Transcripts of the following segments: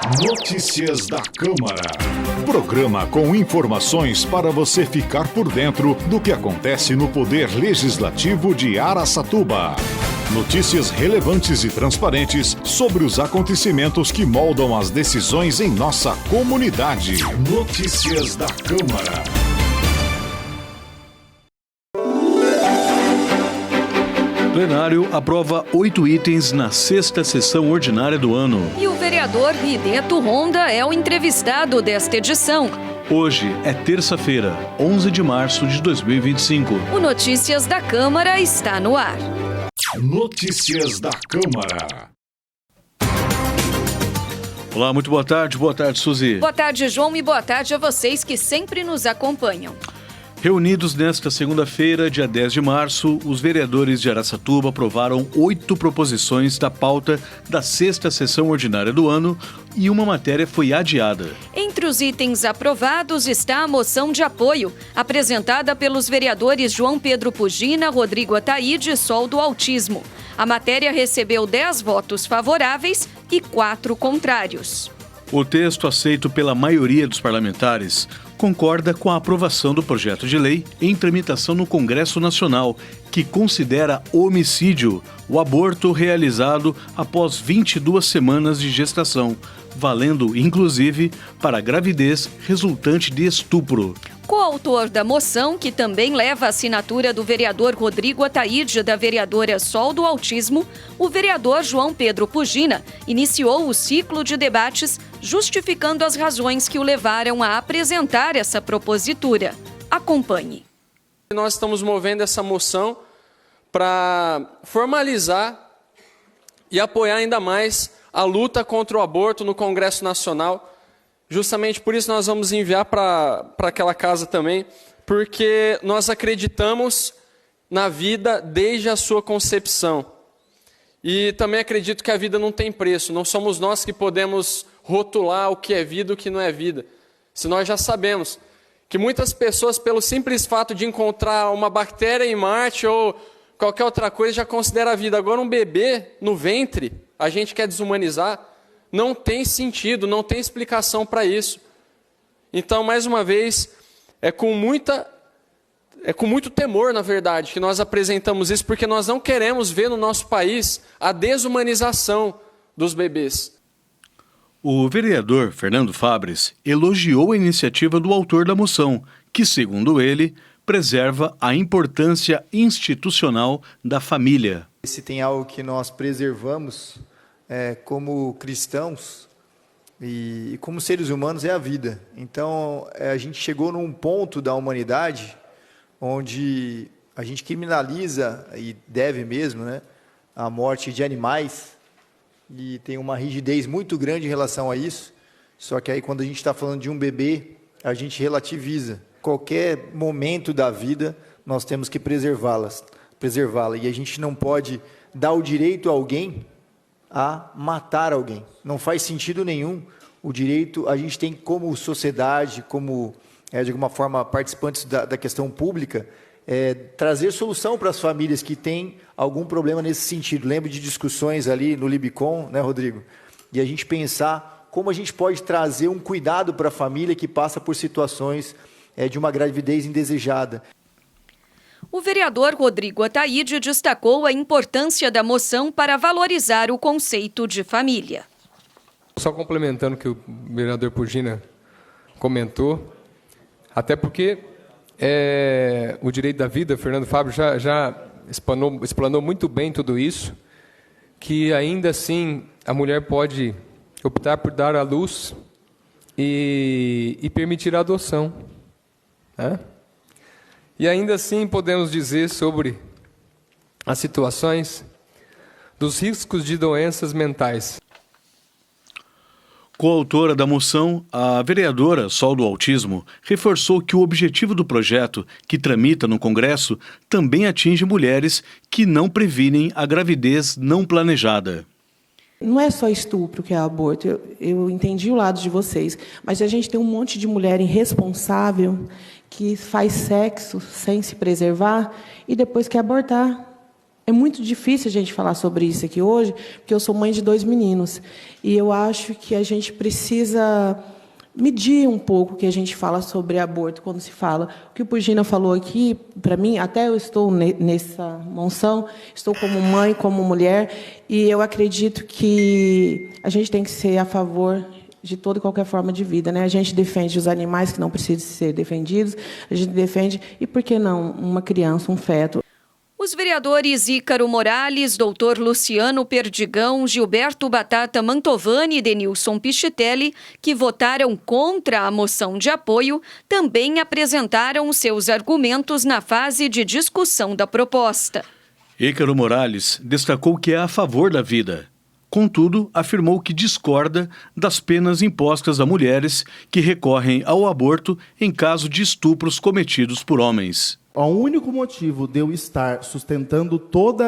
Notícias da Câmara. Programa com informações para você ficar por dentro do que acontece no Poder Legislativo de Araçatuba. Notícias relevantes e transparentes sobre os acontecimentos que moldam as decisões em nossa comunidade. Notícias da Câmara. O plenário aprova 8 itens na 6ª sessão ordinária do ano. E o vereador Rideto Honda é o entrevistado desta edição. Hoje é terça-feira, 11 de março de 2025. O Notícias da Câmara está no ar. Notícias da Câmara. Olá, muito boa tarde. Boa tarde, Suzy. Boa tarde, João, e boa tarde a vocês que sempre nos acompanham. Reunidos nesta segunda-feira, dia 10 de março, os vereadores de Araçatuba aprovaram 8 proposições da pauta da 6ª sessão ordinária do ano e uma matéria foi adiada. Entre os itens aprovados está a moção de apoio, apresentada pelos vereadores João Pedro Pugina, Rodrigo Ataíde e Sol do Autismo. A matéria recebeu 10 votos favoráveis e 4 contrários. O texto aceito pela maioria dos parlamentares concorda com a aprovação do projeto de lei em tramitação no Congresso Nacional, que considera homicídio o aborto realizado após 22 semanas de gestação, valendo inclusive para gravidez resultante de estupro. Coautor da moção, que também leva a assinatura do vereador Rodrigo Ataíde e da vereadora Sol do Autismo, o vereador João Pedro Pugina iniciou o ciclo de debates justificando as razões que o levaram a apresentar essa propositura. Acompanhe. Nós estamos movendo essa moção para formalizar e apoiar ainda mais a luta contra o aborto no Congresso Nacional. Justamente por isso nós vamos enviar para aquela casa também, porque nós acreditamos na vida desde a sua concepção. E também acredito que a vida não tem preço, não somos nós que podemos rotular o que é vida e o que não é vida. Se nós já sabemos que muitas pessoas, pelo simples fato de encontrar uma bactéria em Marte ou qualquer outra coisa, já considera a vida. Agora um bebê no ventre, a gente quer desumanizar. Não tem sentido, não tem explicação para isso. Então, mais uma vez, é com muito temor, na verdade, que nós apresentamos isso, porque nós não queremos ver no nosso país a desumanização dos bebês. O vereador Fernando Fabres elogiou a iniciativa do autor da moção, que, segundo ele, preserva a importância institucional da família. Se tem algo que nós preservamos como cristãos e como seres humanos é a vida. Então, a gente chegou num ponto da humanidade onde a gente criminaliza, e deve mesmo, a morte de animais, e tem uma rigidez muito grande em relação a isso. Só que aí, quando a gente está falando de um bebê, a gente relativiza. Qualquer momento da vida, nós temos que preservá-la. E a gente não pode dar o direito a alguém a matar alguém. Não faz sentido nenhum. O direito, a gente tem como sociedade, como, de alguma forma, participantes da questão pública, trazer solução para as famílias que têm algum problema nesse sentido. Lembro de discussões ali no Libicom, Rodrigo? E a gente pensar como a gente pode trazer um cuidado para a família que passa por situações de uma gravidez indesejada. O vereador Rodrigo Ataíde destacou a importância da moção para valorizar o conceito de família. Só complementando o que o vereador Pugina comentou, até porque o direito da vida, Fernando Fábio já explanou muito bem tudo isso, que ainda assim a mulher pode optar por dar à luz e permitir a adoção, E ainda assim podemos dizer sobre as situações dos riscos de doenças mentais. Coautora da moção, a vereadora Sol do Autismo reforçou que o objetivo do projeto, que tramita no Congresso, também atinge mulheres que não previnem a gravidez não planejada. Não é só estupro que é aborto, eu entendi o lado de vocês, mas a gente tem um monte de mulher irresponsável que faz sexo sem se preservar e depois quer abortar. É muito difícil a gente falar sobre isso aqui hoje, porque eu sou mãe de 2 meninos. E eu acho que a gente precisa medir um pouco o que a gente fala sobre aborto quando se fala. O que o Pugina falou aqui, para mim, até eu estou nessa moção, estou como mãe, como mulher, e eu acredito que a gente tem que ser a favor de toda e qualquer forma de vida, né? A gente defende os animais que não precisam ser defendidos, a gente defende, e por que não, uma criança, um feto? Os vereadores Ícaro Morales, Dr. Luciano Perdigão, Gilberto Batata Mantovani e Denilson Pichitelli, que votaram contra a moção de apoio, também apresentaram seus argumentos na fase de discussão da proposta. Ícaro Morales destacou que é a favor da vida. Contudo, afirmou que discorda das penas impostas a mulheres que recorrem ao aborto em caso de estupros cometidos por homens. O único motivo de eu estar sustentando todo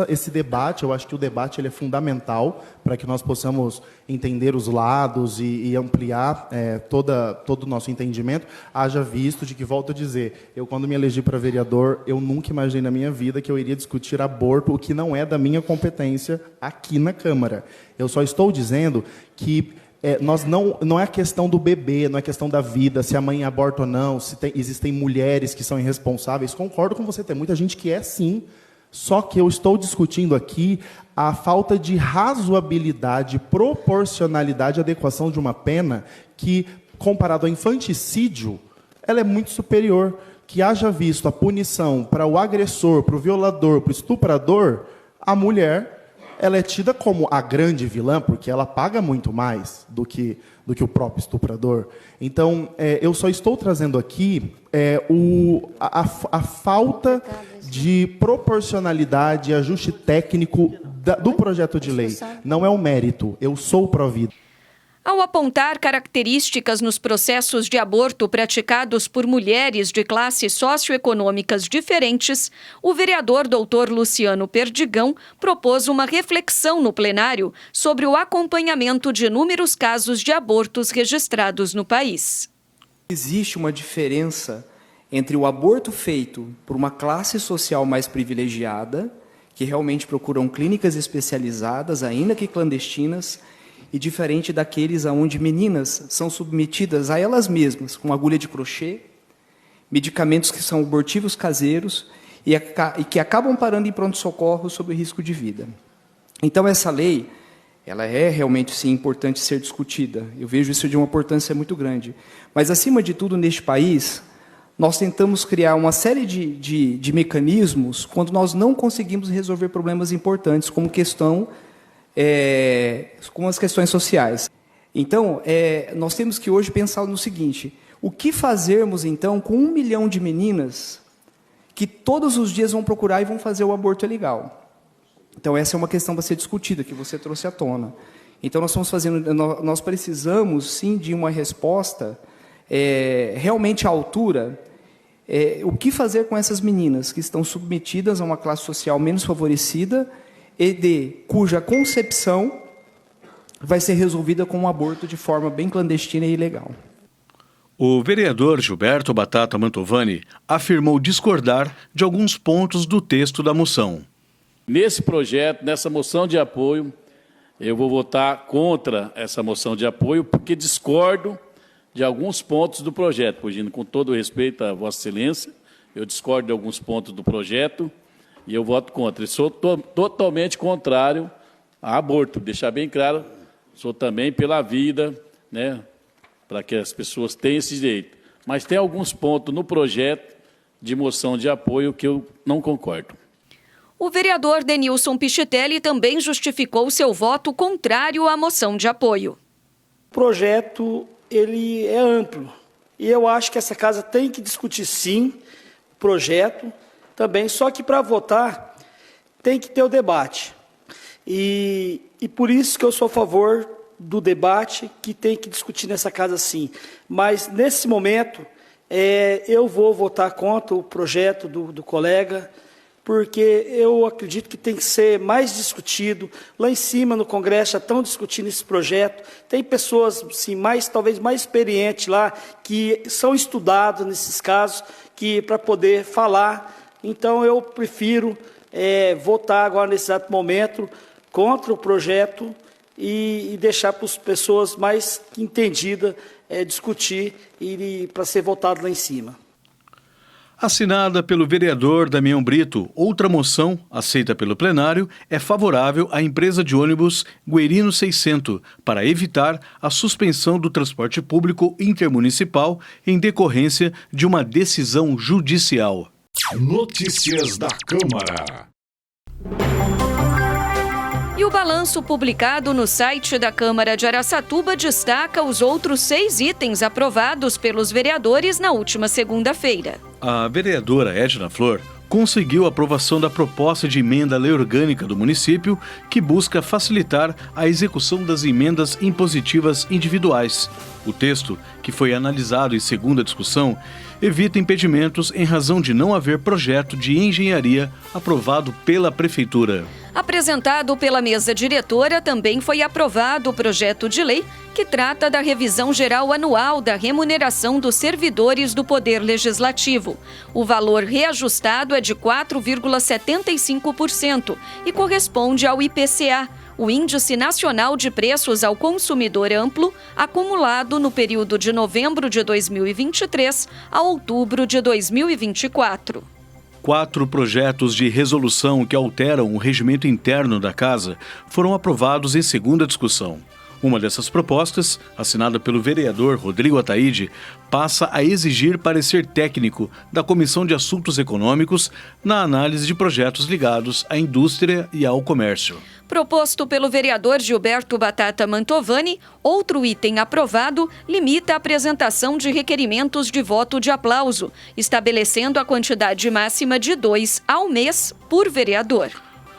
esse debate, eu acho que o debate ele é fundamental para que nós possamos entender os lados e ampliar todo o nosso entendimento, haja visto de que, volto a dizer, eu quando me elegi para vereador, eu nunca imaginei na minha vida que eu iria discutir aborto, o que não é da minha competência aqui na Câmara. Eu só estou dizendo que não é a questão do bebê, não é a questão da vida, se a mãe aborta ou não, se existem mulheres que são irresponsáveis. Concordo com você, tem muita gente que é sim. Só que eu estou discutindo aqui a falta de razoabilidade, proporcionalidade, adequação de uma pena que, comparado ao infanticídio, ela é muito superior. Que haja visto a punição para o agressor, para o violador, para o estuprador, a mulher ela é tida como a grande vilã, porque ela paga muito mais do que o próprio estuprador. Então, eu só estou trazendo aqui a falta de proporcionalidade e ajuste técnico do projeto de lei. Não é o mérito, eu sou pró-vida. Ao apontar características nos processos de aborto praticados por mulheres de classes socioeconômicas diferentes, o vereador Dr. Luciano Perdigão propôs uma reflexão no plenário sobre o acompanhamento de inúmeros casos de abortos registrados no país. Existe uma diferença entre o aborto feito por uma classe social mais privilegiada, que realmente procuram clínicas especializadas, ainda que clandestinas, e diferente daqueles onde meninas são submetidas a elas mesmas, com agulha de crochê, medicamentos que são abortivos caseiros e que acabam parando em pronto-socorro sob risco de vida. Então, essa lei, ela é realmente, sim, importante ser discutida. Eu vejo isso de uma importância muito grande. Mas, acima de tudo, neste país, nós tentamos criar uma série de mecanismos quando nós não conseguimos resolver problemas importantes, como com as questões sociais. Então, nós temos que hoje pensar no seguinte: o que fazermos, então, com 1 milhão de meninas que todos os dias vão procurar e vão fazer o aborto ilegal? Então, essa é uma questão para ser discutida, que você trouxe à tona. Então, nós precisamos, sim, de uma resposta realmente à altura. O que fazer com essas meninas que estão submetidas a uma classe social menos favorecida e cuja concepção vai ser resolvida com um aborto de forma bem clandestina e ilegal. O vereador Gilberto Batata Mantovani afirmou discordar de alguns pontos do texto da moção. Nesse projeto, nessa moção de apoio, eu vou votar contra essa moção de apoio, porque discordo de alguns pontos do projeto. Pugina, com todo o respeito a Vossa Excelência, eu discordo de alguns pontos do projeto, e eu voto contra. E sou totalmente contrário a aborto. Deixar bem claro, sou também pela vida, né, para que as pessoas tenham esse direito. Mas tem alguns pontos no projeto de moção de apoio que eu não concordo. O vereador Denilson Pichitelli também justificou seu voto contrário à moção de apoio. O projeto ele é amplo e eu acho que essa casa tem que discutir, sim, o projeto também, só que para votar tem que ter o debate. E por isso que eu sou a favor do debate, que tem que discutir nessa casa sim. Mas, nesse momento, eu vou votar contra o projeto do colega, porque eu acredito que tem que ser mais discutido. Lá em cima, no Congresso, já estão discutindo esse projeto. Tem pessoas, sim, talvez mais experientes lá, que são estudados nesses casos, para poder falar. Então, eu prefiro votar agora nesse exato momento contra o projeto e deixar para as pessoas mais entendidas discutir e para ser votado lá em cima. Assinada pelo vereador Damião Brito, outra moção, aceita pelo plenário, é favorável à empresa de ônibus Guerino 600 para evitar a suspensão do transporte público intermunicipal em decorrência de uma decisão judicial. Notícias da Câmara. E o balanço publicado no site da Câmara de Araçatuba destaca os outros 6 itens aprovados pelos vereadores na última segunda-feira. A vereadora Edna Flor conseguiu a aprovação da proposta de emenda à lei orgânica do município, que busca facilitar a execução das emendas impositivas individuais. O texto, que foi analisado em segunda discussão, evita impedimentos em razão de não haver projeto de engenharia aprovado pela Prefeitura. Apresentado pela mesa diretora, também foi aprovado o projeto de lei que trata da revisão geral anual da remuneração dos servidores do Poder Legislativo. O valor reajustado é de 4,75% e corresponde ao IPCA, o Índice Nacional de Preços ao Consumidor Amplo, acumulado no período de novembro de 2023 a outubro de 2024. 4 projetos de resolução que alteram o regimento interno da Casa foram aprovados em segunda discussão. Uma dessas propostas, assinada pelo vereador Rodrigo Ataíde, passa a exigir parecer técnico da Comissão de Assuntos Econômicos na análise de projetos ligados à indústria e ao comércio. Proposto pelo vereador Gilberto Batata Mantovani, outro item aprovado limita a apresentação de requerimentos de voto de aplauso, estabelecendo a quantidade máxima de 2 ao mês por vereador.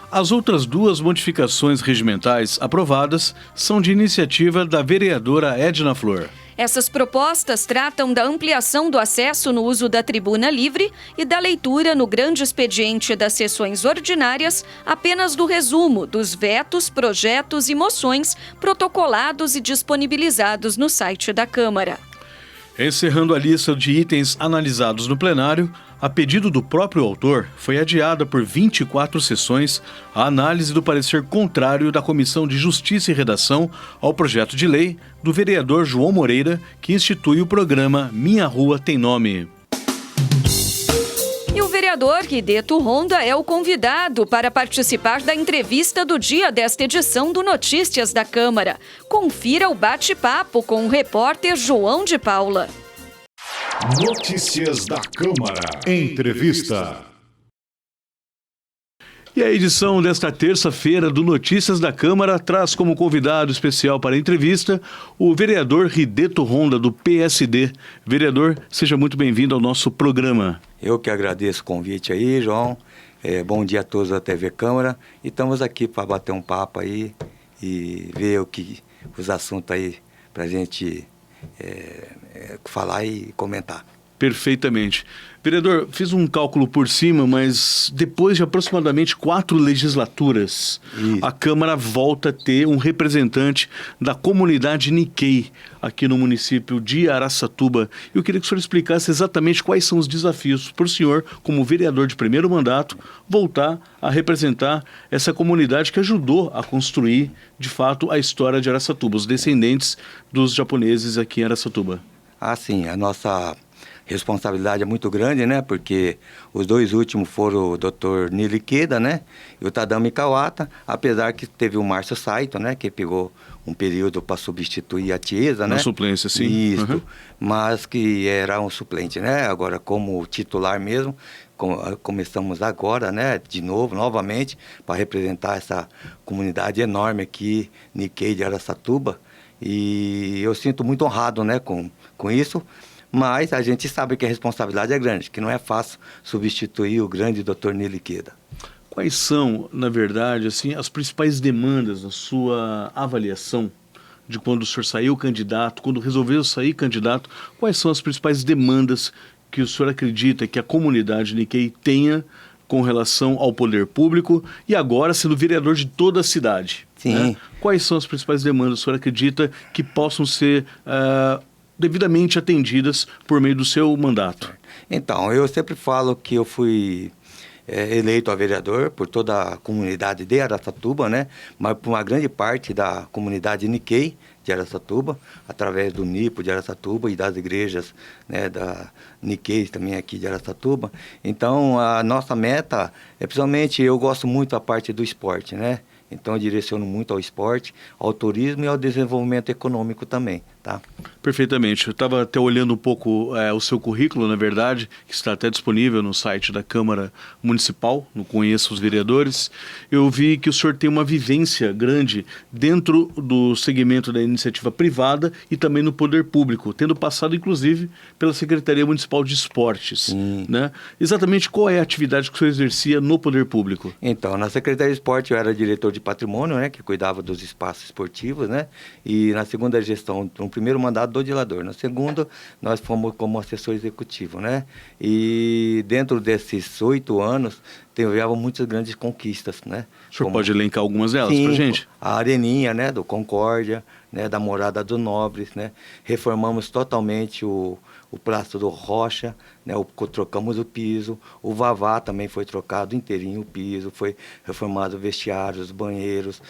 As outras 2 modificações regimentais aprovadas são de iniciativa da vereadora Edna Flor. Essas propostas tratam da ampliação do acesso no uso da tribuna livre e da leitura no grande expediente das sessões ordinárias apenas do resumo dos vetos, projetos e moções protocolados e disponibilizados no site da Câmara. Encerrando a lista de itens analisados no plenário, a pedido do próprio autor, foi adiada por 24 sessões a análise do parecer contrário da Comissão de Justiça e Redação ao projeto de lei do vereador João Moreira, que institui o programa Minha Rua Tem Nome. E o vereador Rideto Honda é o convidado para participar da entrevista do dia desta edição do Notícias da Câmara. Confira o bate-papo com o repórter João de Paula. Notícias da Câmara. Entrevista. E a edição desta terça-feira do Notícias da Câmara traz como convidado especial para a entrevista o vereador Rideto Honda, do PSD. Vereador, seja muito bem-vindo ao nosso programa. Eu que agradeço o convite aí, João. Bom dia a todos da TV Câmara. E estamos aqui para bater um papo aí e ver os assuntos aí para a gente falar e comentar. Perfeitamente. Vereador, fiz um cálculo por cima, mas depois de aproximadamente 4 legislaturas, a Câmara volta a ter um representante da comunidade Nikkei aqui no município de Araçatuba. Eu queria que o senhor explicasse exatamente quais são os desafios para o senhor, como vereador de primeiro mandato, voltar a representar essa comunidade que ajudou a construir, de fato, a história de Araçatuba, os descendentes dos japoneses aqui em Araçatuba. Ah, sim, a nossa responsabilidade é muito grande, né? Porque os 2 últimos foram o Dr. Nilo Ikeda, né? E o Tadami Kawata, apesar que teve o Márcio Saito, né? Que pegou um período para substituir a Tiesa, né? Na suplência, sim. Isso, mas que era um suplente, né? Agora, como titular mesmo, começamos agora, né? De novo, novamente, para representar essa comunidade enorme aqui, Nikkei de Araçatuba. E eu sinto muito honrado, né? Com isso. Mas a gente sabe que a responsabilidade é grande, que não é fácil substituir o grande Dr. Nilo Ikeda. Quais são, na verdade, assim, as principais demandas na sua avaliação de quando o senhor saiu candidato, quando resolveu sair candidato, quais são as principais demandas que o senhor acredita que a comunidade Nikkei tenha com relação ao poder público e agora sendo vereador de toda a cidade? Sim. Né? Quais são as principais demandas que o senhor acredita que possam ser devidamente atendidas por meio do seu mandato? Então, eu sempre falo que eu fui eleito a vereador por toda a comunidade de Araçatuba, né? Mas por uma grande parte da comunidade Nikkei de Araçatuba, através do NIPO de Araçatuba e das igrejas, né, da Nikkei também aqui de Araçatuba. Então, a nossa meta principalmente, eu gosto muito da parte do esporte, né? Então, eu direciono muito ao esporte, ao turismo e ao desenvolvimento econômico também, tá? Perfeitamente. Eu estava até olhando um pouco o seu currículo, na verdade, que está até disponível no site da Câmara Municipal, no Conheça os Vereadores. Eu vi que o senhor tem uma vivência grande dentro do segmento da iniciativa privada e também no poder público, tendo passado, inclusive, pela Secretaria Municipal de Esportes, né? Exatamente qual é a atividade que o senhor exercia no poder público? Então, na Secretaria de Esporte eu era diretor de patrimônio, né, que cuidava dos espaços esportivos, né? E na segunda gestão, no primeiro mandato do Dilador, no segundo nós fomos como assessor executivo, né? E dentro desses 8 anos tivemos muitas grandes conquistas, né? O senhor pode elencar algumas delas para a gente? A Areninha, né, do Concórdia, né, da Morada do Nobres, né? Reformamos totalmente o Praça do Rocha, né, trocamos o piso, o Vavá também foi trocado inteirinho o piso, foi reformado vestiários, banheiros,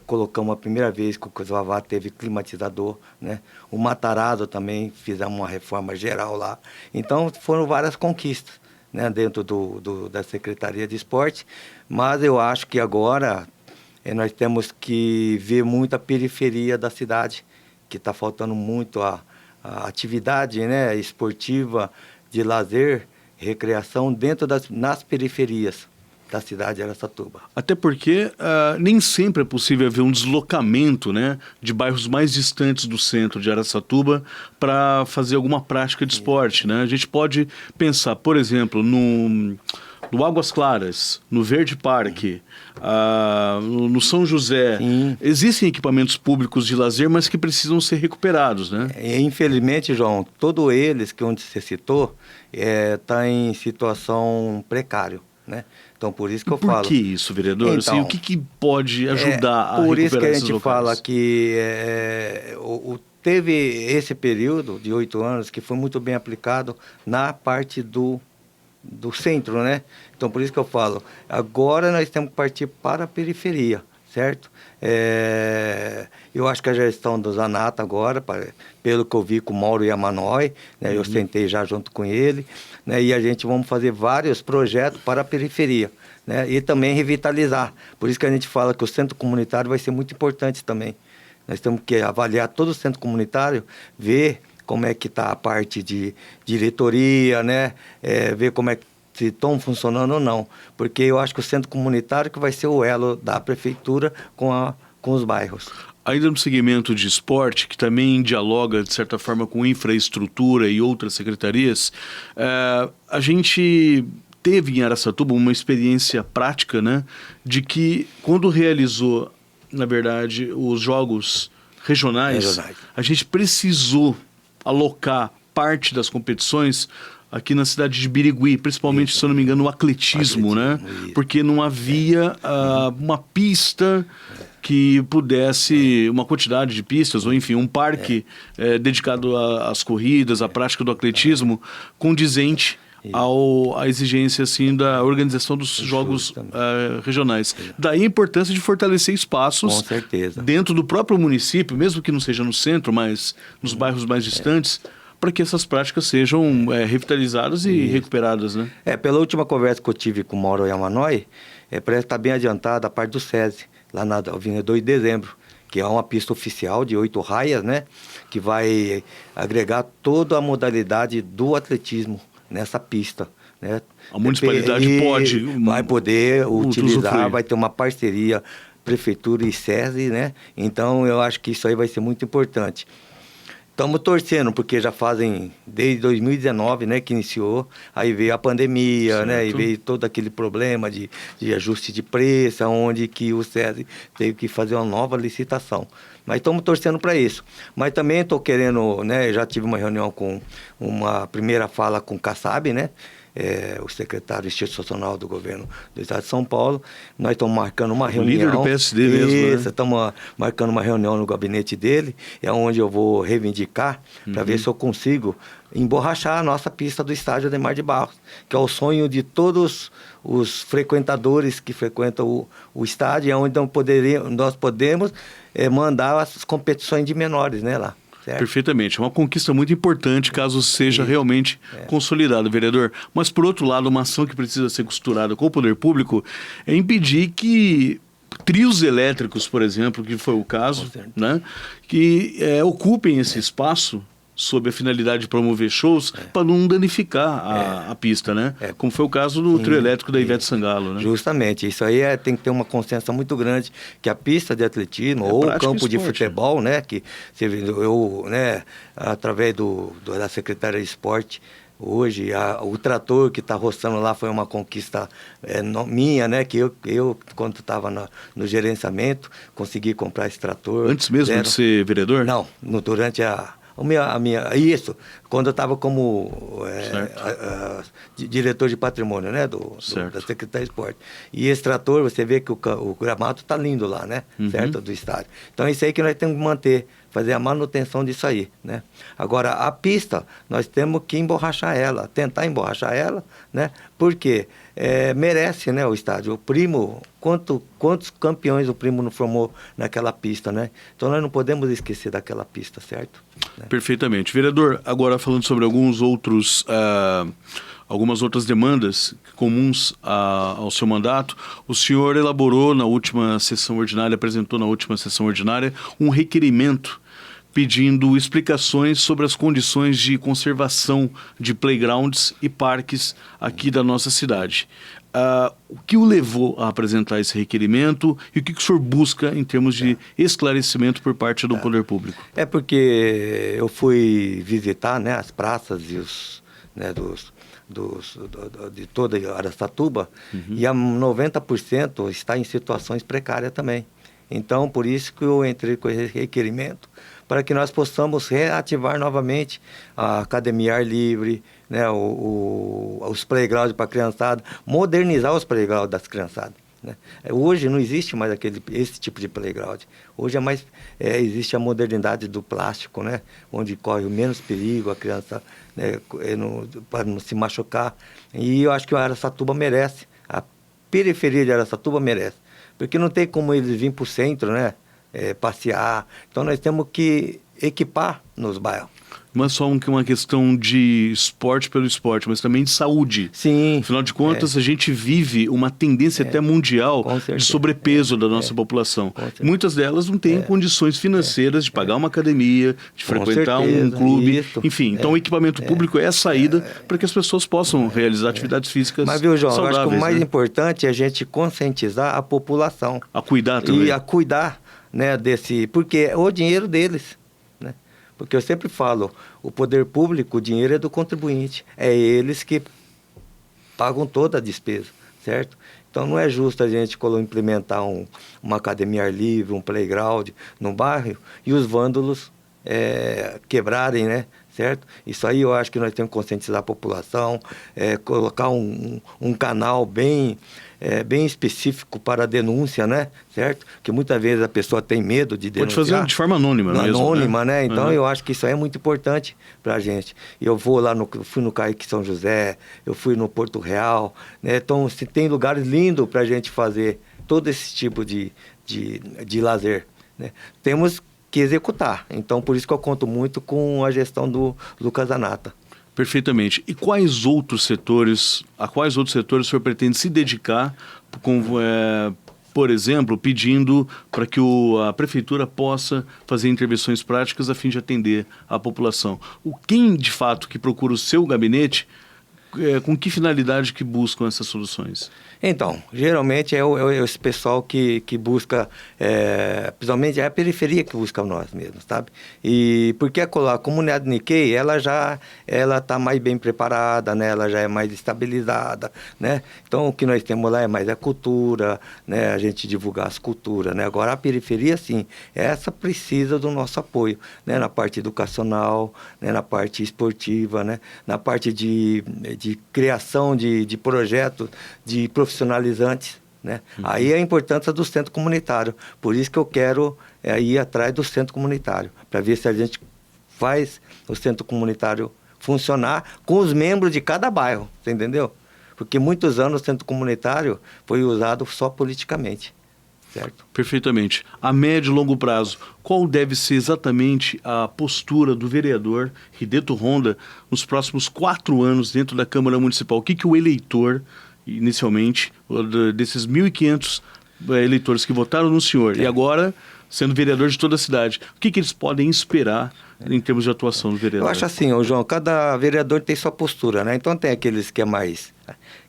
colocamos a primeira vez que o Vavá teve climatizador, né? O Matarazzo também fizemos uma reforma geral lá. Então foram várias conquistas, né, dentro da Secretaria de Esporte, mas eu acho que agora nós temos que ver muito a periferia da cidade, que está faltando muito a atividade, né, esportiva, de lazer, recreação nas periferias da cidade de Araçatuba. Até porque nem sempre é possível haver um deslocamento, né, de bairros mais distantes do centro de Araçatuba para fazer alguma prática de esporte, né? A gente pode pensar, por exemplo, no Águas Claras, no Verde Parque, no São José. Existem equipamentos públicos de lazer, mas que precisam ser recuperados, né? Infelizmente, João, todos eles que onde você citou tá em situação precária, né? Então, por isso que eu falo... Por que isso, vereador? Então, assim, o que pode ajudar a recuperar esses locais? Por isso que a gente fala que teve esse período de 8 anos que foi muito bem aplicado na parte do centro, né? Então, por isso que eu falo, agora nós temos que partir para a periferia, certo? Eu acho que a gestão do Zanata agora, pelo que eu vi com o Mauro Yamanoi, né, eu sentei já junto com ele, né, e a gente vamos fazer vários projetos para a periferia, né, e também revitalizar. Por isso que a gente fala que o centro comunitário vai ser muito importante também. Nós temos que avaliar todo o centro comunitário, ver como é que está a parte de diretoria, né, ver como é que se estão funcionando ou não. Porque eu acho que o centro comunitário que vai ser o elo da prefeitura com os bairros. Ainda no segmento de esporte, que também dialoga, de certa forma, com infraestrutura e outras secretarias, a gente teve em Araçatuba uma experiência prática, né, de que quando realizou, na verdade, os jogos regionais, a gente precisou alocar parte das competições aqui na cidade de Birigui, principalmente, se eu não me engano, o atletismo, né? Porque não havia uma pista que pudesse, uma quantidade de pistas, ou enfim, um parque dedicado às corridas, à prática do atletismo, condizente à exigência assim, da organização dos jogos regionais. Daí a importância de fortalecer espaços dentro do próprio município, mesmo que não seja no centro, mas nos bairros mais distantes, para que essas práticas sejam revitalizadas e recuperadas, né? Pela última conversa que eu tive com o Mauro Yamanoi, parece que está bem adiantada a parte do SESI, lá na Avenida 2 de Dezembro, que é uma pista oficial de 8 raias, né? Que vai agregar toda a modalidade do atletismo nessa pista, né? A municipalidade vai poder utilizar, vai ter uma parceria Prefeitura e SESI, né? Então, eu acho que isso aí vai ser muito importante. Estamos torcendo, porque já fazem desde 2019, né, que iniciou, aí veio a pandemia, né, e veio todo aquele problema de ajuste de preço, onde que o SESI teve que fazer uma nova licitação. Mas estamos torcendo para isso. Mas também estou querendo, né, já tive uma reunião com uma primeira fala com o Kassab, né, o secretário institucional do governo do Estado de São Paulo. Nós estamos marcando uma reunião. O líder do PSD mesmo, né? Estamos marcando uma reunião no gabinete dele, é onde eu vou reivindicar para ver se eu consigo emborrachar a nossa pista do estádio Adhemar de Barros, que é o sonho de todos os frequentadores que frequentam o estádio, é onde nós podemos mandar as competições de menores, né, lá. Certo? Perfeitamente. É uma conquista muito importante caso seja realmente consolidado, vereador. Mas, por outro lado, uma ação que precisa ser costurada com o poder público é impedir que trios elétricos, por exemplo, que foi o caso, né, que ocupem esse espaço sob a finalidade de promover shows para não danificar a pista, né? Como foi o caso do trio elétrico da Ivete Sangalo, né? Justamente, isso aí tem que ter uma consciência muito grande que a pista de atletismo ou o campo de futebol, né? Que eu, né, através da Secretaria de Esporte, hoje o trator que está roçando lá foi uma conquista minha, né? Que eu quando estava no gerenciamento, consegui comprar esse trator. Antes mesmo de ser vereador? Não, durante isso, quando eu estava como diretor de patrimônio, né, da Secretaria de Esporte. E esse trator, você vê que o gramado está lindo lá, né, certo, do estádio. Então é isso aí que nós temos que manter, fazer a manutenção disso aí, né. Agora, a pista, nós temos que emborrachar ela, tentar emborrachar ela, né, porque merece, né, o estádio. O Primo, quantos campeões o Primo não formou naquela pista, né? Então nós não podemos esquecer daquela pista, certo? Perfeitamente. Vereador, agora falando sobre algumas outras demandas comuns ao seu mandato, o senhor elaborou na última sessão ordinária, apresentou na última sessão ordinária um requerimento pedindo explicações sobre as condições de conservação de playgrounds e parques aqui da nossa cidade. O que o levou a apresentar esse requerimento e o que o senhor busca em termos de esclarecimento por parte do poder público? É porque eu fui visitar, né, as praças e de toda Araçatuba, e a 90% está em situações precárias também. Então, por isso que eu entrei com esse requerimento, para que nós possamos reativar novamente a academia ar livre, né, os playgrounds para a criançada, modernizar os playgrounds das criançadas, né. Hoje não existe mais esse tipo de playground. Hoje existe a modernidade do plástico, né, onde corre o menos perigo, a criança, né, para não se machucar. E eu acho que o Araçatuba merece, a periferia de Araçatuba merece, porque não tem como eles virem para o centro, né, passear. Então nós temos que equipar nos bairros. Não é só uma questão de esporte pelo esporte, mas também de saúde. Sim. Afinal de contas, a gente vive uma tendência até mundial de sobrepeso da nossa população. Muitas delas não têm condições financeiras de pagar uma academia, de frequentar um clube. Isso. Enfim, então o equipamento público é a saída para que as pessoas possam realizar atividades físicas saudáveis. Mas, viu, João, eu acho que o mais importante é a gente conscientizar a população. A cuidar também. E a cuidar, né, porque é o dinheiro deles. Porque eu sempre falo, o poder público, o dinheiro é do contribuinte. É eles que pagam toda a despesa, certo? Então não é justo a gente implementar uma academia ar livre, um playground no bairro e os vândalos quebrarem, né? Certo? Isso aí eu acho que nós temos que conscientizar a população, colocar um canal bem específico para a denúncia, né? Certo? Que muitas vezes a pessoa tem medo de denunciar. Pode fazer de forma anônima mesmo. Anônima, né? Então eu acho que isso aí é muito importante para a gente. Eu fui no Caique São José, eu fui no Porto Real, né? Então se tem lugares lindos para a gente fazer todo esse tipo de lazer, né? Temos que executar. Então, por isso que eu conto muito com a gestão do Lucas Zanata. Perfeitamente. E a quais outros setores o senhor pretende se dedicar, por exemplo, pedindo para que a prefeitura possa fazer intervenções práticas a fim de atender a população? Quem, de fato, que procura o seu gabinete, com que finalidade que buscam essas soluções? Então, geralmente é esse pessoal que busca, principalmente é a periferia que busca nós mesmos, sabe? E porque a comunidade Nikkei, ela está mais bem preparada, né? Ela já é mais estabilizada, né? Então, o que nós temos lá é mais a cultura, né? A gente divulgar as culturas, né? Agora, a periferia, sim, essa precisa do nosso apoio, né? Na parte educacional, né? Na parte esportiva, né? Na parte de de criação de projetos, de profissionalizantes, né? Aí a importância do centro comunitário. Por isso que eu quero ir atrás do centro comunitário, para ver se a gente faz o centro comunitário funcionar com os membros de cada bairro, você entendeu? Porque muitos anos o centro comunitário foi usado só politicamente, certo? Perfeitamente. A médio e longo prazo, qual deve ser exatamente a postura do vereador Rideto Honda nos próximos 4 anos dentro da Câmara Municipal? O que o eleitor, inicialmente, desses 1.500 eleitores que votaram no senhor, e agora sendo vereador de toda a cidade, o que eles podem esperar em termos de atuação do vereador? Eu acho assim, João, cada vereador tem sua postura, né? Então tem aqueles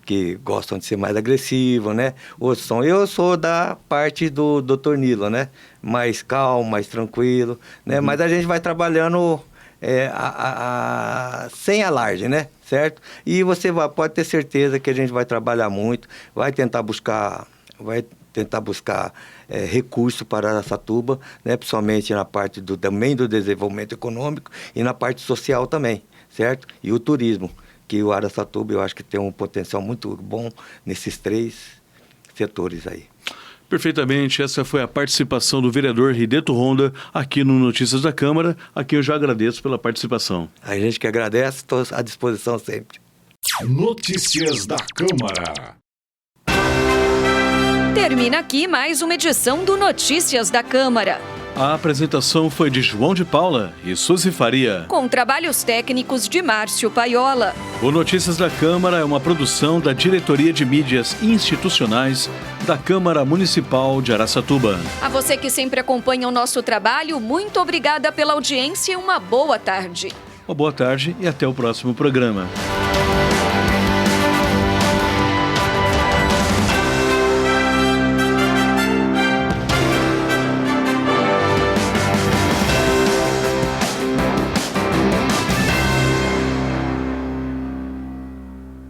que gostam de ser mais agressivo, né? Outros são, eu sou da parte do Dr. Nilo, né? Mais calmo, mais tranquilo, né? Mas a gente vai trabalhando sem alarde, né? Certo? E você pode ter certeza que a gente vai trabalhar muito, vai tentar buscar recurso para Araçatuba, né, principalmente na parte também do desenvolvimento econômico e na parte social também, certo? E o turismo, que o Araçatuba eu acho que tem um potencial muito bom nesses 3 setores aí. Perfeitamente, essa foi a participação do vereador Rideto Honda aqui no Notícias da Câmara, a quem eu já agradeço pela participação. A gente que agradece, estou à disposição sempre. Notícias da Câmara. Termina aqui mais uma edição do Notícias da Câmara. A apresentação foi de João de Paula e Suzy Faria, com trabalhos técnicos de Márcio Paiola. O Notícias da Câmara é uma produção da Diretoria de Mídias Institucionais da Câmara Municipal de Araçatuba. A você que sempre acompanha o nosso trabalho, muito obrigada pela audiência e uma boa tarde. Uma boa tarde e até o próximo programa.